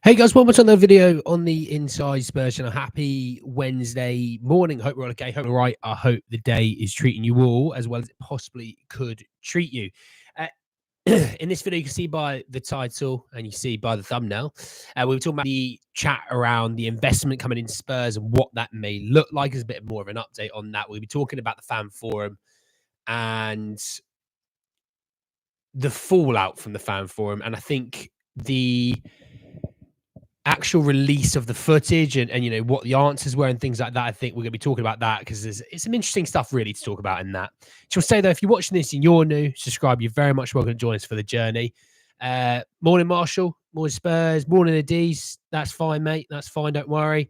Hey guys, welcome to another video on the Inside Spurs channel. Happy Wednesday morning. Hope we're all okay. Hope we're all right. I hope the day is treating you all as well as it possibly could treat you. Uh, in this video, you can see by the title and you see by the thumbnail, we were talking about the chat around the investment coming into Spurs and what that may look like. As a bit more of an update on that. We'll be talking about the fan forum and the fallout from the fan forum. And I think the actual release of the footage and you know what the answers were and things like that. I think we're going to be talking about that because it's some interesting stuff really to talk about in that. Just say though, if you're watching this and you're new, subscribe. You're very much welcome to join us for the journey. Morning Marshall, morning Spurs, morning Adis. That's fine, mate. That's fine. Don't worry.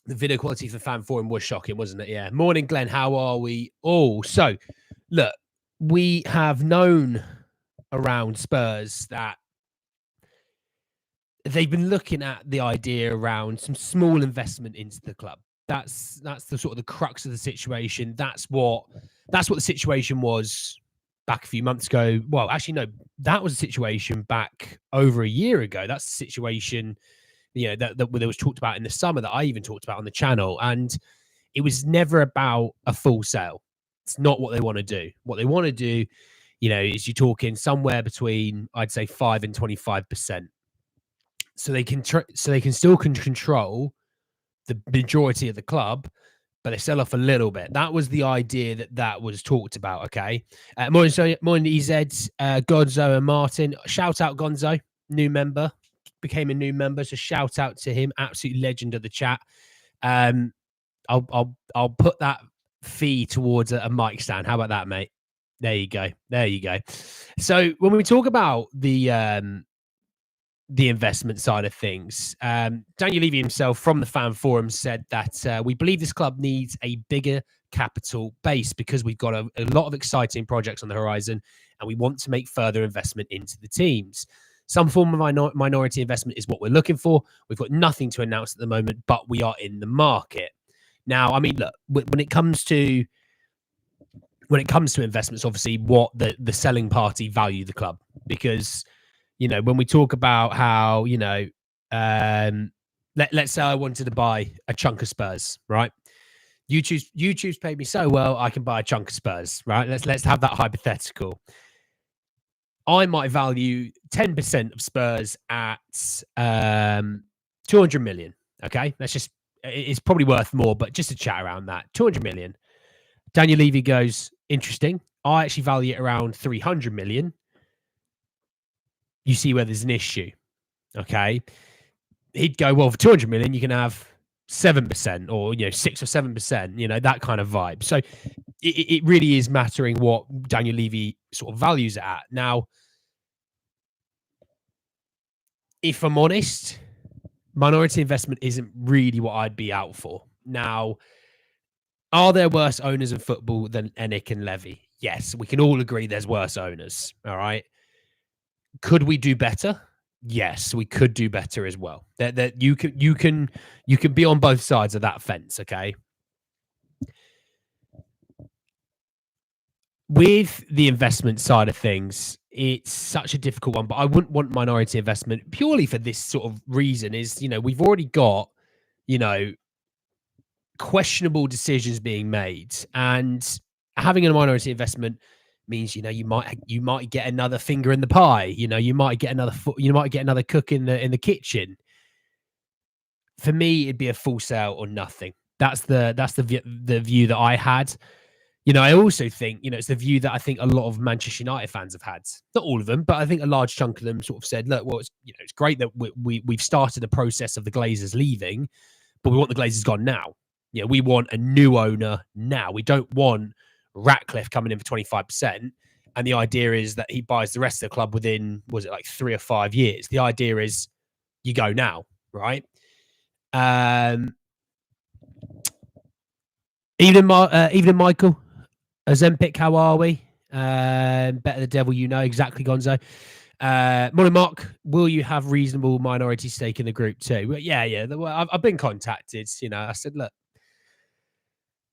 The video quality for the fan forum was shocking, wasn't it? Yeah. Morning Glenn. How are we all? So look, we have known around Spurs that they've been looking at the idea around some small investment into the club. That's the sort of the crux of the situation. That's what the situation was back a few months ago. Well, actually, no, that was a situation back over a year ago. That's the situation, you know, that there was talked about in the summer that I even talked about on the channel. And it was never about a full sale. It's not what they want to do. What they want to do, you know, is you're talking somewhere between, I'd say, 5 and 25%. So they can still control the majority of the club, but they sell off a little bit. That was the idea that was talked about. Okay, morning EZ, Gonzo and Martin. Shout out Gonzo, new member, became a new member. So shout out to him, absolute legend of the chat. I'll put that fee towards a mic stand. How about that, mate? There you go. There you go. So when we talk about the investment side of things, Daniel Levy himself from the fan forum said that we believe this club needs a bigger capital base because we've got a lot of exciting projects on the horizon and we want to make further investment into the teams. Some form of minority investment is what we're looking for. We've got nothing to announce at the moment, but we are in the market. Now, I mean, look, when it comes to investments, obviously what the selling party value the club, because you know, when we talk about how, you know, let's say I wanted to buy a chunk of Spurs, right? YouTube's paid me so well, I can buy a chunk of Spurs, right? Let's have that hypothetical. I might value 10% of Spurs at 200 million. Okay, it's probably worth more, but just a chat around that 200 million. Daniel Levy goes, interesting. I actually value it around 300 million. You see where there's an issue. Okay. He'd go, well, for 200 million, you can have 7% or, you know, 6 or 7%, you know, that kind of vibe. So it really is mattering what Daniel Levy sort of values it at. Now, if I'm honest, minority investment isn't really what I'd be out for. Now, are there worse owners in football than Enick and Levy? Yes, we can all agree there's worse owners. All right. Could we do better? Yes, we could do better as well. That you can be on both sides of that fence, okay? With the investment side of things, it's such a difficult one, but I wouldn't want minority investment purely for this sort of reason is, you know, we've already got, you know, questionable decisions being made, and having a minority investment means, you know, you might get another finger in the pie. You know, you might get another cook in the kitchen. For me, it'd be a full sale or nothing. That's the view that I had. You know, I also think, you know, it's the view that I think a lot of Manchester United fans have had. Not all of them, but I think a large chunk of them sort of said, look, well, it's great that we've started the process of the Glazers leaving, but we want the Glazers gone now. You know, we want a new owner now. We don't want Ratcliffe coming in for 25%. And the idea is that he buys the rest of the club within, was it like 3 or 5 years? The idea is you go now, right? Evening, Michael. Ozempic, how are we? Better the devil you know. Exactly, Gonzo. Morning, Mark. Will you have reasonable minority stake in the group too? Well, yeah. I've been contacted. You know, I said, look,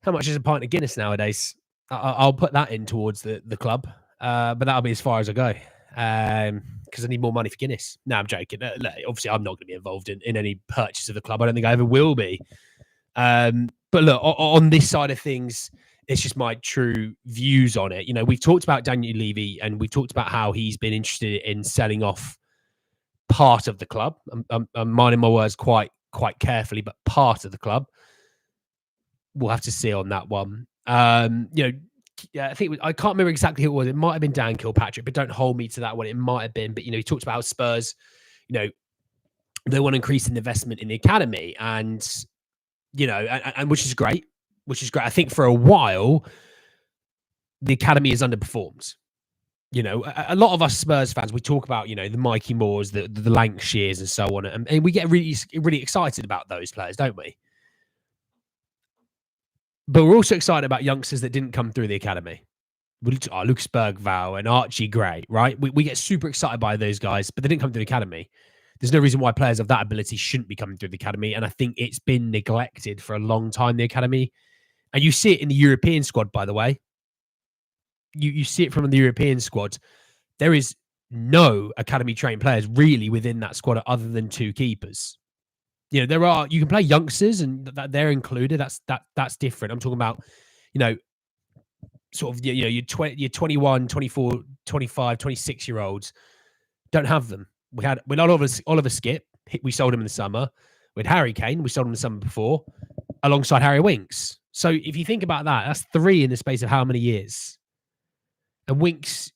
how much is a pint of Guinness nowadays? I'll put that in towards the club, but that'll be as far as I go. because I need more money for Guinness. No, I'm joking. Look, obviously, I'm not going to be involved in any purchase of the club. I don't think I ever will be. But look, on this side of things, it's just my true views on it. You know, we've talked about Daniel Levy, and we've talked about how he's been interested in selling off part of the club. I'm minding my words quite carefully, but part of the club. We'll have to see on that one. You know, I think I can't remember exactly who it was. It might have been Dan Kilpatrick, but don't hold me to that one. It might have been. But you know, he talked about how Spurs, you know, they want to increase in investment in the academy, and you know, and which is great. Which is great. I think for a while, the academy has underperformed. You know, a lot of us Spurs fans, we talk about, you know, the Mikey Moores, the Lancashires and so on. And we get really excited about those players, don't we? But we're also excited about youngsters that didn't come through the academy. Lucas Bergvall and Archie Gray, right? We get super excited by those guys, but they didn't come through the academy. There's no reason why players of that ability shouldn't be coming through the academy. And I think it's been neglected for a long time, the academy. And you see it in the European squad, by the way. You see it from the European squad. There is no academy trained players really within that squad other than 2 keepers. You know, you can play youngsters and they're included. That's different. I'm talking about, you know, sort of, you know, your 21, 24, 25, 26-year-olds don't have them. We had Oliver Skip. We sold him in the summer. We had Harry Kane. We sold him the summer before, alongside Harry Winks. So if you think about that, that's 3 in the space of how many years? And Winks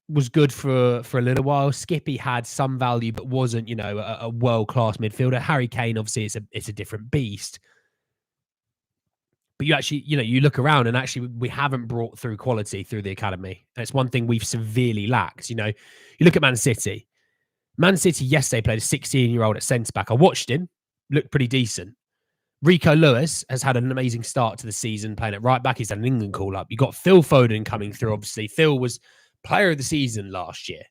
was good for a little while. Skippy had some value, but wasn't, you know, a world-class midfielder. Harry Kane, obviously, it's a different beast. But you actually, you know, you look around and actually we haven't brought through quality through the academy. And it's one thing we've severely lacked. You know, you look at Man City. Man City yesterday played a 16-year-old at centre-back. I watched him. Looked pretty decent. Rico Lewis has had an amazing start to the season playing at right back. He's had an England call-up. You got Phil Foden coming through, obviously. Phil was player of the season last year.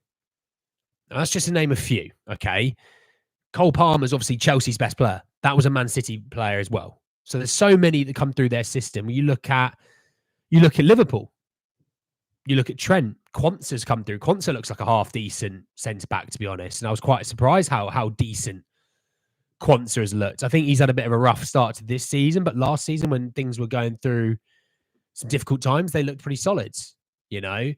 Now, that's just to name a few, okay? Cole Palmer's obviously Chelsea's best player. That was a Man City player as well. So there's so many that come through their system. You look at Liverpool. You look at Trent. Quansah's come through. Quansah looks like a half-decent centre-back, to be honest. And I was quite surprised how decent Quansah has looked. I think he's had a bit of a rough start to this season, but last season when things were going through some difficult times, they looked pretty solid, you know?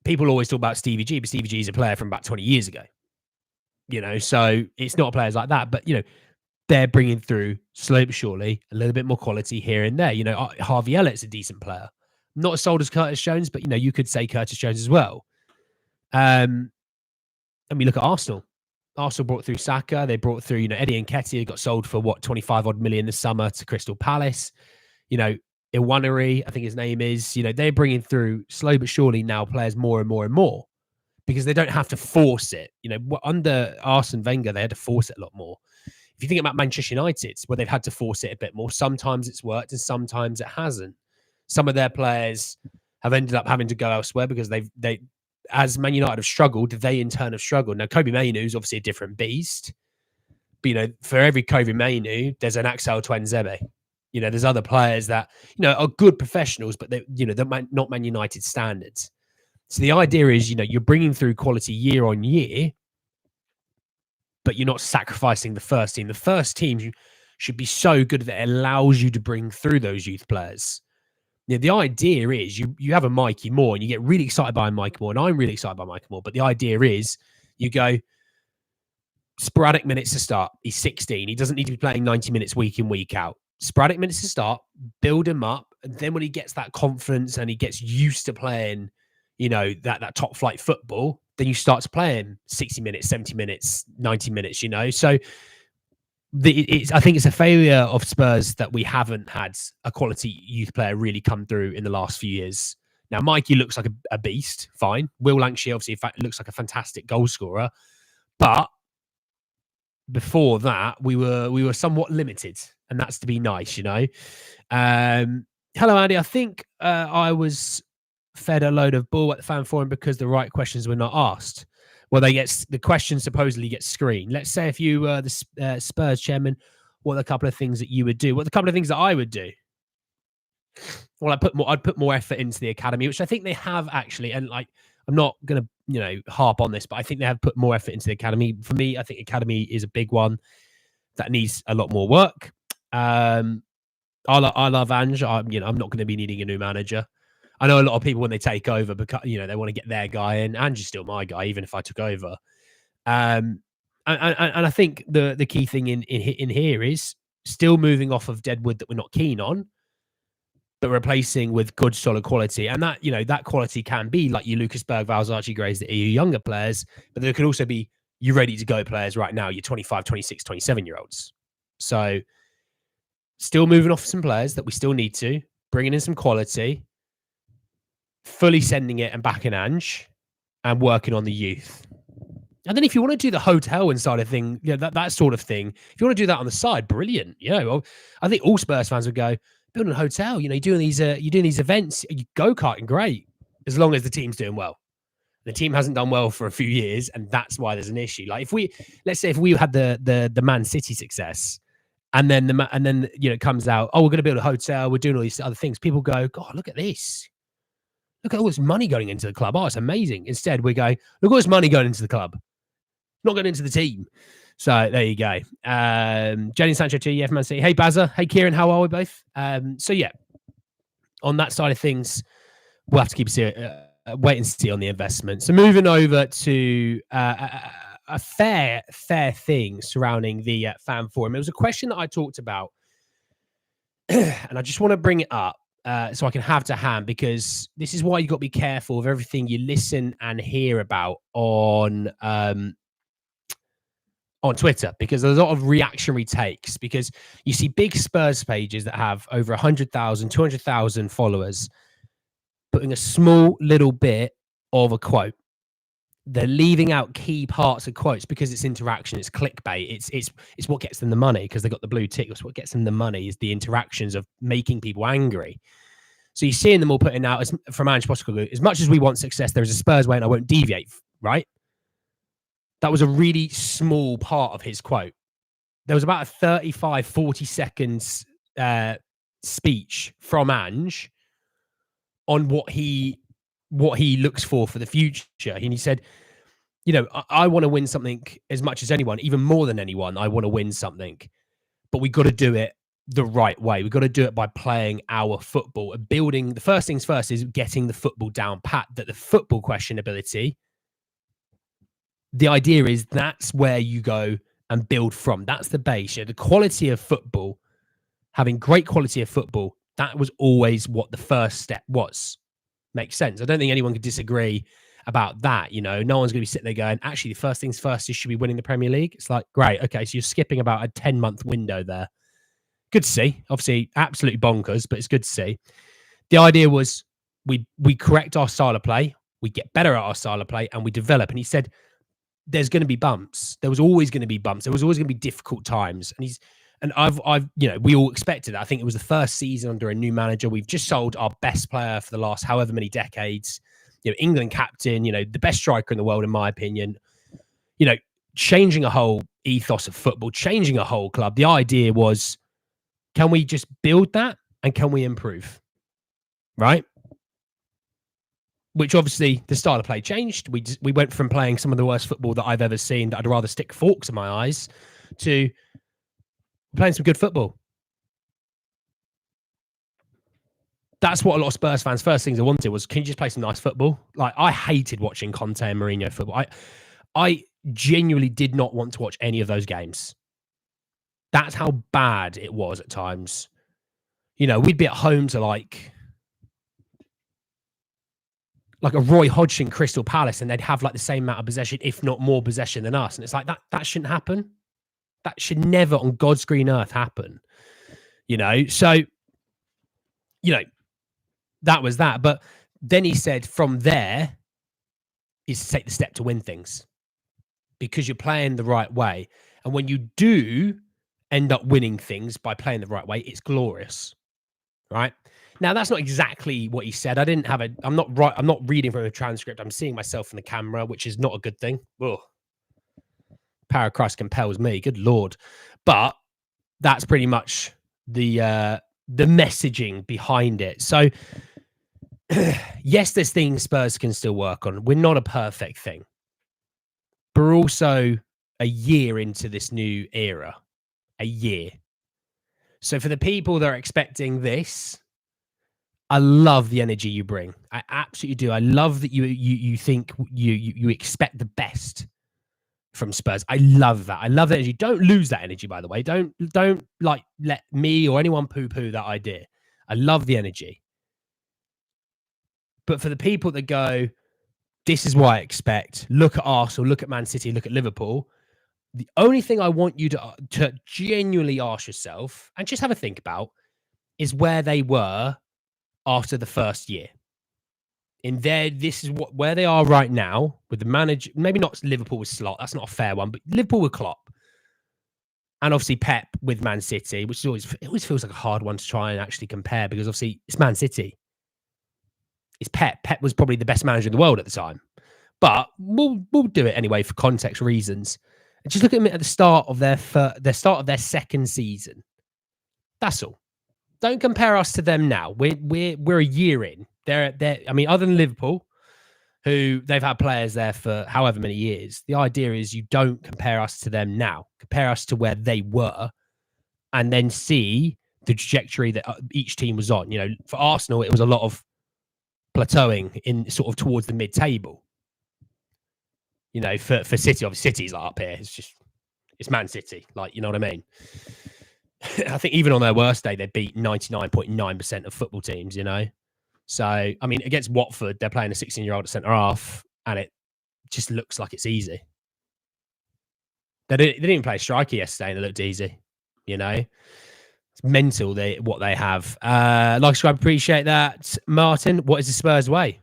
People always talk about Stevie G, but Stevie G is a player from about 20 years ago. You know, so it's not players like that. But, you know, they're bringing through, slowly but surely, a little bit more quality here and there. You know, Harvey Elliott's a decent player. Not as sold as Curtis Jones, but, you know, you could say Curtis Jones as well. And we look at Arsenal. Arsenal brought through Saka. They brought through, you know, Eddie Nketiah got sold for, 25-odd million this summer to Crystal Palace. You know, Iwanari, I think his name is, you know, they're bringing through, slow but surely now, players more and more and more because they don't have to force it. You know, under Arsene Wenger, they had to force it a lot more. If you think about Manchester United, where they've had to force it a bit more, sometimes it's worked and sometimes it hasn't. Some of their players have ended up having to go elsewhere because they as Man United have struggled, they in turn have struggled. Now, Kobe Mainoo is obviously a different beast. But, you know, for every Kobe Mainoo, there's an Axel Tuanzebe. You know, there's other players that, you know, are good professionals, but they're not Man United standards. So the idea is, you know, you're bringing through quality year on year, but you're not sacrificing the first team. The first team should be so good that it allows you to bring through those youth players. You know, the idea is you have a Mikey Moore and you get really excited by Mikey Moore, and I'm really excited by Mikey Moore, but the idea is you go sporadic minutes to start. He's 16. He doesn't need to be playing 90 minutes week in, week out. Sporadic minutes to start, build him up, and then when he gets that confidence and he gets used to playing, you know, that top flight football, then you start to play him 60 minutes, 70 minutes, 90 minutes, you know. So I think it's a failure of Spurs that we haven't had a quality youth player really come through in the last few years. Now, Mikey looks like a beast, fine. Will Lancashire obviously looks like a fantastic goal scorer, but before that, we were somewhat limited, and that's to be nice, you know. Hello, Andy. I think I was fed a load of bull at the fan forum because the right questions were not asked. Well, the questions supposedly get screened. Let's say if you were the Spurs chairman, what are a couple of things that you would do? What are a couple of things that I would do? Well, I'd put more effort into the academy, which I think they have actually. And like, I'm not going to harp on this, but I think they have put more effort into the academy. For me, I think academy is a big one that needs a lot more work. I love Ange. I'm not going to be needing a new manager. I know a lot of people when they take over, because they want to get their guy in. Ange is still my guy, even if I took over. And I think the key thing in here is still moving off of deadwood that we're not keen on, but replacing with good solid quality. And that that quality can be like your Lucas Bergvall's, Archie Grays, that are your younger players, but there could also be you ready to go players right now, you're 25, 26, 27-year-olds. So still moving off some players that we still need to, bringing in some quality, fully sending it and backing Ange, and working on the youth. And then if you want to do the hotel inside of thing, that sort of thing, if you want to do that on the side, brilliant. Well, I think all Spurs fans would go, building a hotel, you're doing these events, you go-karting, great, as long as the team's doing well. The team hasn't done well for a few years, and that's why there's an issue. Like let's say if we had the Man City success, and then it comes out, oh, we're going to build a hotel, we're doing all these other things. People go, God, look at this. Look at all this money going into the club. Oh, it's amazing. Instead, we're going, look at all this money going into the club, not going into the team. So there you go. Jenny Sancho to you, Man City. Hey, Bazza. Hey, Kieran. How are we both? So yeah, on that side of things, we'll have to keep wait and see on the investment. So moving over to a fair thing surrounding the fan forum. It was a question that I talked about, and I just want to bring it up so I can have to hand, because this is why you got to be careful of everything you listen and hear about on Twitter, because there's a lot of reactionary takes, because you see big Spurs pages that have over 100,000, 200,000 followers putting a small little bit of a quote. They're leaving out key parts of quotes because it's interaction, it's clickbait, it's what gets them the money, because they got the blue tick. That's what gets them the money, is the interactions of making people angry. So you're seeing them all putting out, from Ange Postecoglou, as much as we want success, there is a Spurs way and I won't deviate, right? That was a really small part of his quote. There was about a 35, 40 seconds speech from Ange on what he looks for the future. And he said, I want to win something as much as anyone, even more than anyone. I want to win something, but we got to do it the right way. We've got to do it by playing our football and building. The first things first is getting the football down pat, that the football questionability, the idea is that's where you go and build from. That's the base. The quality of football, having great quality of football, that was always what the first step was. Makes sense. I don't think anyone could disagree about that. No one's going to be sitting there going, actually, the first things first is should be winning the Premier League. It's like, great. Okay, so you're skipping about a 10-month window there. Good to see. Obviously, absolutely bonkers, but it's good to see. The idea was we correct our style of play, we get better at our style of play, and we develop. And he said, there's going to be bumps. There was always going to be bumps. There was always going to be difficult times. And I've we all expected that. I think it was the first season under a new manager. We've just sold our best player for the last however many decades. England captain, the best striker in the world, in my opinion. Changing a whole ethos of football, changing a whole club. The idea was, can we just build that and can we improve? Right? Which obviously the style of play changed. We went from playing some of the worst football that I've ever seen, that I'd rather stick forks in my eyes, to playing some good football. That's what a lot of Spurs fans' first things they wanted was, can you just play some nice football? Like, I hated watching Conte and Mourinho football. I genuinely did not want to watch any of those games. That's how bad it was at times. We'd be at home to like a Roy Hodgson Crystal Palace, and they'd have like the same amount of possession, if not more possession than us. And it's like, that shouldn't happen. That should never on God's green earth happen. So, that was that. But then he said from there is to take the step to win things, because you're playing the right way. And when you do end up winning things by playing the right way, it's glorious. Right? Now, that's not exactly what he said. I'm not reading from a transcript. I'm seeing myself in the camera, which is not a good thing. Ugh. Power of Christ compels me. Good Lord. But that's pretty much the messaging behind it. So yes, there's things Spurs can still work on. We're not a perfect thing, but we're also a year into this new era. A year. So for the people that are expecting this, I love the energy you bring. I absolutely do. I love that you think you expect the best from Spurs. I love that. I love that energy. Don't lose that energy, by the way. Don't like let me or anyone poo-poo that idea. I love the energy. But for the people that go, this is what I expect. Look at Arsenal, look at Man City, look at Liverpool. The only thing I want you to genuinely ask yourself and just have a think about is where they were after the first year. In there, this is where they are right now with the manager. Maybe not Liverpool with Slot. That's not a fair one, but Liverpool with Klopp. And obviously Pep with Man City, which is it always feels like a hard one to try and actually compare because obviously it's Man City. It's Pep. Pep was probably the best manager in the world at the time. But we'll do it anyway for context reasons. And just look at them at the start of their second season. That's all. Don't compare us to them now. We're a year in. I mean, other than Liverpool, who they've had players there for however many years. The idea is you don't compare us to them now. Compare us to where they were, and then see the trajectory that each team was on. You know, for Arsenal, it was a lot of plateauing in sort of towards the mid-table. You know, for City, obviously City's like up here. It's Man City. Like, you know what I mean? I think even on their worst day, they beat 99.9% of football teams, you know? So, I mean, against Watford, they're playing a 16-year-old at centre-half, and it just looks like it's easy. They didn't even play a striker yesterday, and it looked easy, you know? It's mental what they have. Like, I appreciate that. Martin, what is the Spurs way?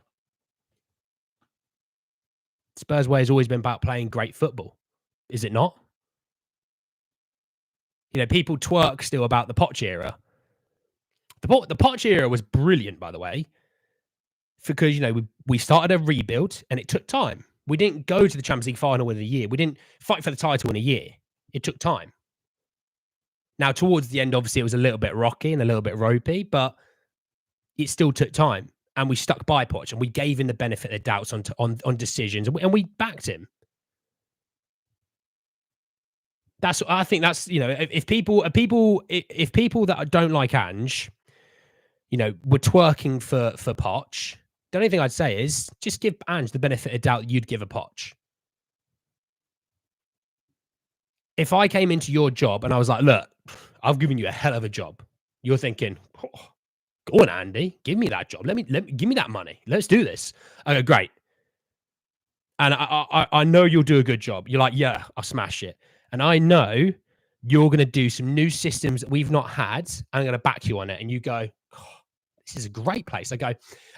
Spurs way has always been about playing great football. Is it not? You know, people twerk still about the Poch era. The Poch era was brilliant, by the way, because, you know, we started a rebuild and it took time. We didn't go to the Champions League final in a year. We didn't fight for the title in a year. It took time. Now, towards the end, obviously, it was a little bit rocky and a little bit ropey, but it still took time. And we stuck by Poch and we gave him the benefit of doubts on decisions, and we backed him. I think that's, you know, if people that don't like Ange, you know, were twerking for Poch, the only thing I'd say is just give Ange the benefit of doubt you'd give a Poch. If I came into your job and I was like, look, I've given you a hell of a job, you're thinking, oh, go on, Andy, give me that job. Let me give me that money. Let's do this. I go, great. And I know you'll do a good job. You're like, yeah, I'll smash it. And I know you're going to do some new systems that we've not had. I'm going to back you on it. And you go, oh, this is a great place. I go,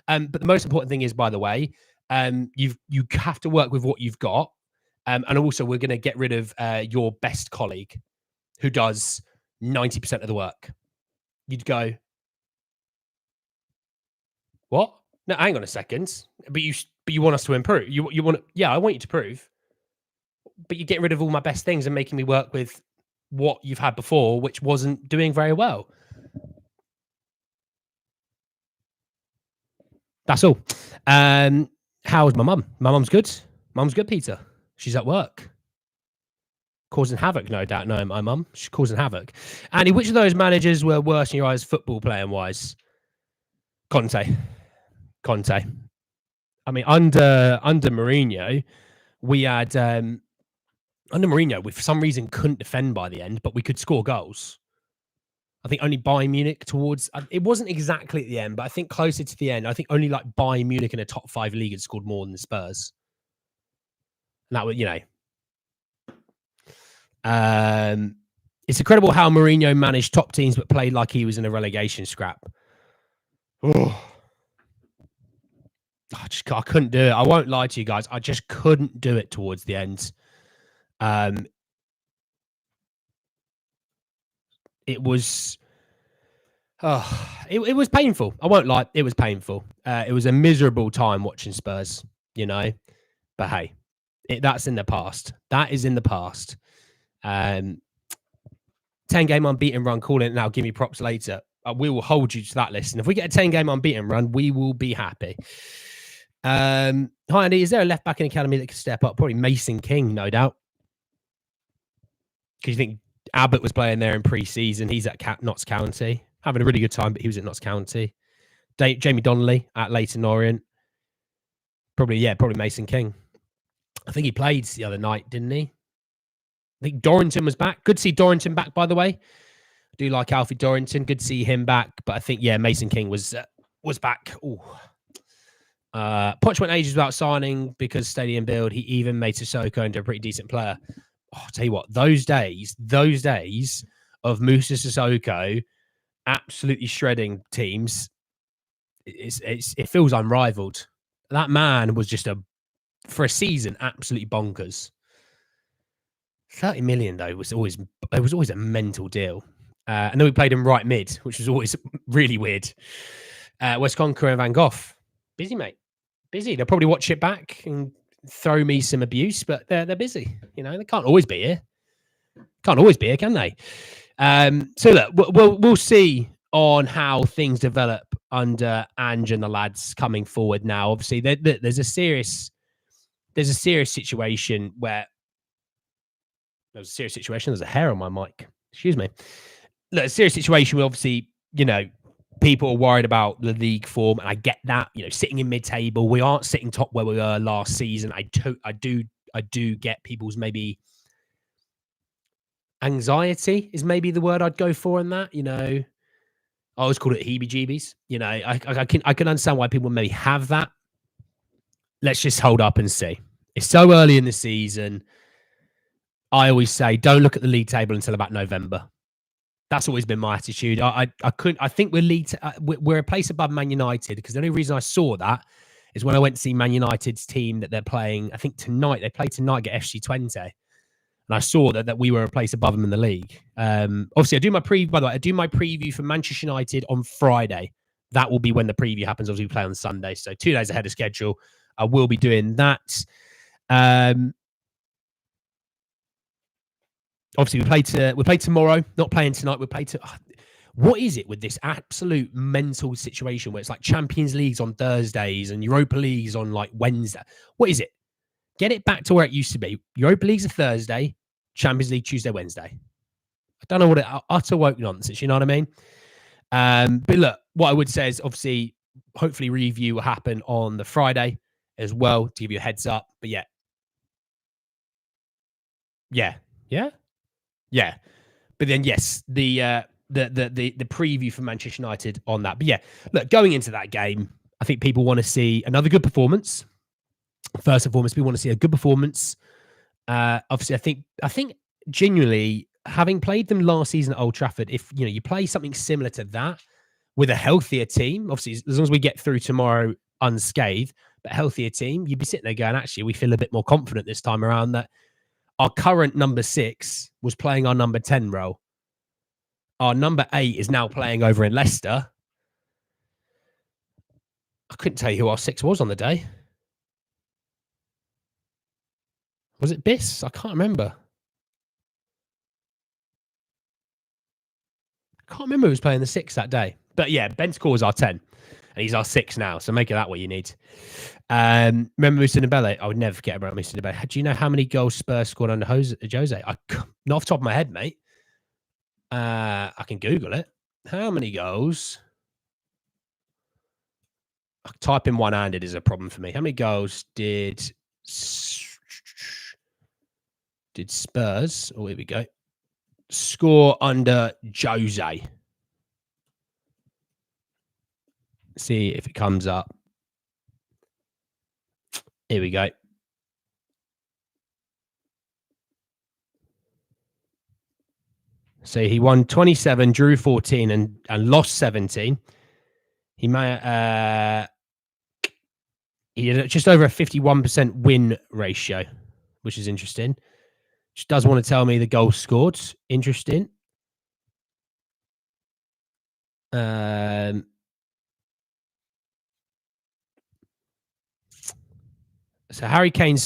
but the most important thing is, by the way, you have to work with what you've got. And also, we're going to get rid of your best colleague who does 90% of the work. You'd go, what? No, hang on a second. But you want us to improve. You want, yeah, I want you to prove. But you're getting rid of all my best things and making me work with what you've had before, which wasn't doing very well. That's all. How's my mum? My mum's good. Mum's good, Peter. She's at work. Causing havoc, no doubt. No, my mum. She's causing havoc. Andy, which of those managers were worse in your eyes football playing wise? Conte. I mean, under Mourinho, we had under Mourinho, we for some reason couldn't defend by the end, but we could score goals. I think only Bayern Munich towards it wasn't exactly at the end, but I think closer to the end. I think only like Bayern Munich in a top 5 league had scored more than the Spurs. And that was, you know, it's incredible how Mourinho managed top teams but played like he was in a relegation scrap. Oh. I couldn't do it. I won't lie to you guys. I just couldn't do it towards the end. It was, it was painful. I won't lie. It was painful. It was a miserable time watching Spurs, you know, but hey, that's in the past. That is in the past. 10-game unbeaten run, call it now. Give me props later. we will hold you to that list. And if we get a 10-game unbeaten run, we will be happy. Hi, Andy. Is there a left back in the academy that could step up? Probably Mason King, no doubt. Because you think Abbott was playing there in pre-season. He's at Notts County. Having a really good time, but he was at Notts County. Jamie Donnelly at Leyton Orient. Probably Mason King. I think he played the other night, didn't he? I think Dorrington was back. Good to see Dorrington back, by the way. I do like Alfie Dorrington. Good to see him back. But I think, Mason King was back. Ooh. Poch went ages without signing because stadium build. He even made Sissoko into a pretty decent player. Oh, I'll tell you what, those days of Musa Sissoko absolutely shredding teams, it feels unrivaled. That man was just for a season, absolutely bonkers. 30 million though was always a mental deal. And then we played him right mid, which was always really weird. West Conqueror and Van Gogh, busy mate, busy. They'll probably watch it back and throw me some abuse, but they're busy. You know, they can't always be here. Can't always be here, can they? So look, we'll see on how things develop under Ange and the lads coming forward. Now, obviously, there's a serious situation where there's a serious situation. There's a hair on my mic. Excuse me. Look, a serious situation where obviously, people are worried about the league form, and I get that. Sitting in mid-table, we aren't sitting top where we were last season. I do get people's maybe anxiety is maybe the word I'd go for in that. I always call it heebie-jeebies. I can understand why people maybe have that. Let's just hold up and see. It's so early in the season. I always say, don't look at the league table until about November. That's always been my attitude. I think we're a place above Man United, because the only reason I saw that is when I went to see Man United's team that they're playing. I think tonight they play tonight at FC20, and I saw that we were a place above them in the league. Obviously, I do my preview for Manchester United on Friday. That will be when the preview happens. Obviously, we play on Sunday, so 2 days ahead of schedule. I will be doing that. Obviously, we play tomorrow. Not playing tonight. We play what is it with this absolute mental situation where it's like Champions Leagues on Thursdays and Europa Leagues on like Wednesday? What is it? Get it back to where it used to be. Europa League's a Thursday, Champions League Tuesday, Wednesday. I don't know what utter woke nonsense. You know what I mean? But look, what I would say is obviously, hopefully, review will happen on the Friday as well to give you a heads up. But yeah. But then yes, the preview for Manchester United on that. But yeah, look, going into that game, I think people want to see another good performance. First and foremost, we want to see a good performance. Obviously, I think genuinely, having played them last season at Old Trafford, if you play something similar to that with a healthier team, obviously as long as we get through tomorrow unscathed, but a healthier team, you'd be sitting there going, actually, we feel a bit more confident this time around that our current number 6 was playing our number 10 role. Our number 8 is now playing over in Leicester. I couldn't tell you who our 6 was on the day. Was it Biss? I can't remember. I can't remember who was playing the 6 that day. But yeah, Ben Score was our 10. And he's our 6 now. So make it that what you need. Remember Moussa Dembele? I would never forget about Moussa Dembele. Do you know how many goals Spurs scored under Jose? Not off the top of my head, mate. I can Google it. How many goals? Typing one-handed is a problem for me. How many goals did Spurs? Oh, here we go. Score under Jose. See if it comes up. Here we go. So he won 27, drew 14, and lost 17. He had just over a 51% win ratio, which is interesting. Just does want to tell me the goals scored. Interesting. So Harry Kane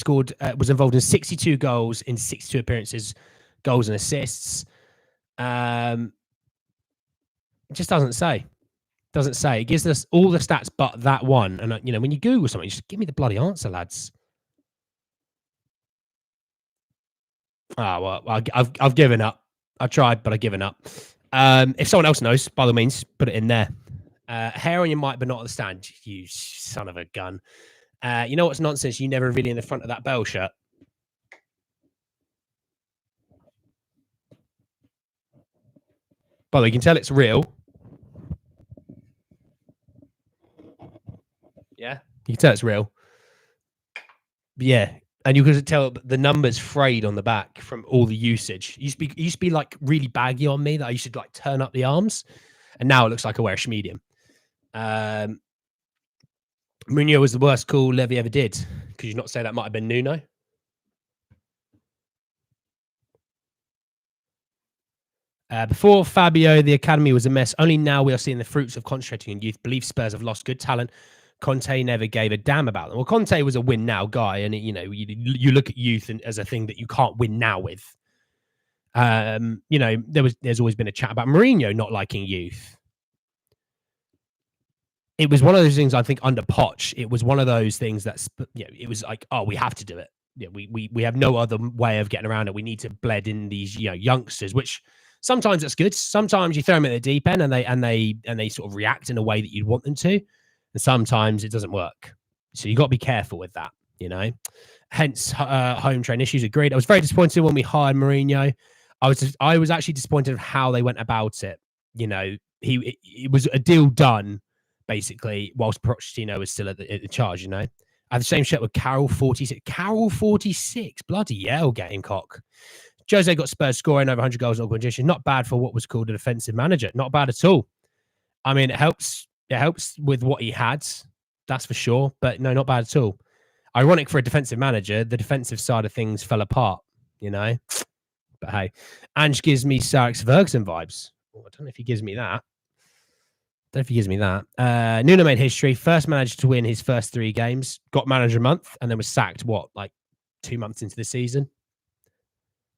was involved in 62 goals in 62 appearances, goals and assists. It just doesn't say. Doesn't say. It gives us all the stats but that one. And when you Google something, just give me the bloody answer, lads. Well, I've given up. I've tried, but I've given up. If someone else knows, by all means, put it in there. Hair on your mic, but not on the stand. You son of a gun. You know what's nonsense? You never revealing the front of that Bell shirt. By the way, you can tell it's real. Yeah, you can tell it's real. But yeah, and you can tell the numbers frayed on the back from all the usage. It used to be like really baggy on me that I used to like turn up the arms, and now it looks like I wear a medium. Mourinho was the worst call Levy ever did. Could you not say that might have been Nuno? Before Fabio, the academy was a mess. Only now we are seeing the fruits of concentrating on youth. Believe Spurs have lost good talent. Conte never gave a damn about them. Well, Conte was a win now guy, and you look at youth as a thing that you can't win now with. There's always been a chat about Mourinho not liking youth. It was one of those things. I think under Poch, it was one of those things that's it was like, oh, we have to do it. Yeah, we have no other way of getting around it. We need to blend in these youngsters, which sometimes it's good. Sometimes you throw them at the deep end and they sort of react in a way that you'd want them to, and sometimes it doesn't work. So you got to be careful with that. Hence home train issues. Agreed. I was very disappointed when we hired Mourinho. I was actually disappointed of how they went about it. It was a deal done basically whilst Pochettino was still at the charge. I have the same shirt with Carroll 46. Carroll 46. Bloody hell, Gamecock. Jose got Spurs scoring over 100 goals in all conditions. Not bad for what was called a defensive manager. Not bad at all. I mean, it helps. It helps with what he had. That's for sure. But no, not bad at all. Ironic for a defensive manager, the defensive side of things fell apart, But hey, Ange gives me Sir Alex Ferguson vibes. I don't know if he gives me that. Nuno made history. First manager to win his first 3 games. Got manager a month and then was sacked, 2 months into the season.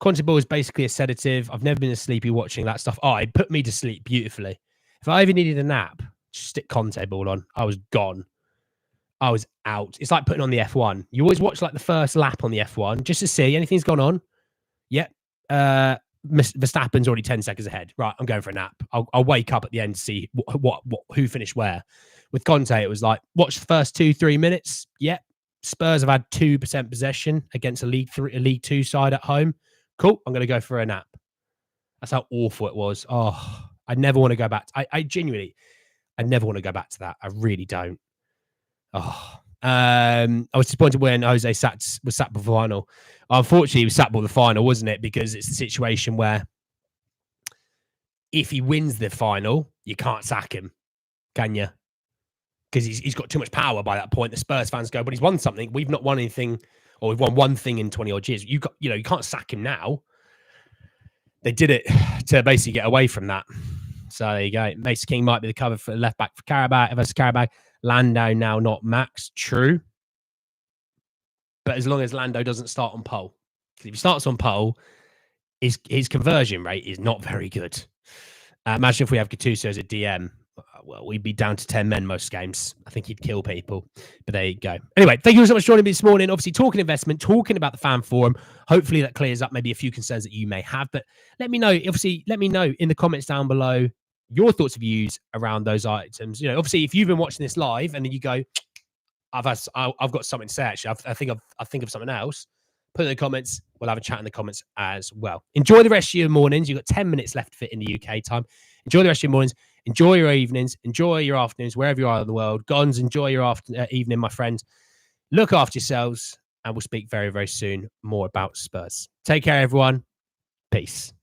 Conte ball is basically a sedative. I've never been sleepy watching that stuff. Oh, it put me to sleep beautifully. If I ever needed a nap, just stick Conte ball on. I was gone. I was out. It's like putting on the F1. You always watch like the first lap on the F1 just to see anything's gone on. Yep. Verstappen's already 10 seconds ahead. Right, I'm going for a nap. I'll wake up at the end to see who finished where. With Conte, it was like, watch the first 2-3 minutes. Yep. Spurs have had 2% possession against a League 2 side at home. Cool. I'm going to go for a nap. That's how awful it was. Oh, I never want to go back. I genuinely never want to go back to that. I really don't. Oh, I was disappointed when Jose was sacked before the final. Unfortunately, he was sacked before the final, wasn't it? Because it's a situation where if he wins the final, you can't sack him, can you? Because he's got too much power by that point. The Spurs fans go, but he's won something. We've not won anything, or we've won one thing in 20 odd years. You can't sack him now. They did it to basically get away from that. So there you go. Mason King might be the cover for left back for Karabakh versus Karabakh. Lando now not Max. True. But as long as Lando doesn't start on pole. Because if he starts on pole, his conversion rate is not very good. Imagine if we have Gattuso as a DM. Well, we'd be down to 10 men most games. I think he'd kill people. But there you go. Anyway, thank you so much for joining me this morning. Obviously, talking investment, talking about the fan forum. Hopefully that clears up maybe a few concerns that you may have. But let me know. Obviously, let me know in the comments down below your thoughts and views around those items. Obviously, if you've been watching this live and then you go, I've got something to say, actually. I think of something else. Put it in the comments. We'll have a chat in the comments as well. Enjoy the rest of your mornings. You've got 10 minutes left for it in the UK time. Enjoy the rest of your mornings. Enjoy your evenings. Enjoy your afternoons, wherever you are in the world. Gons, enjoy your evening, my friend. Look after yourselves, and we'll speak very, very soon more about Spurs. Take care, everyone. Peace.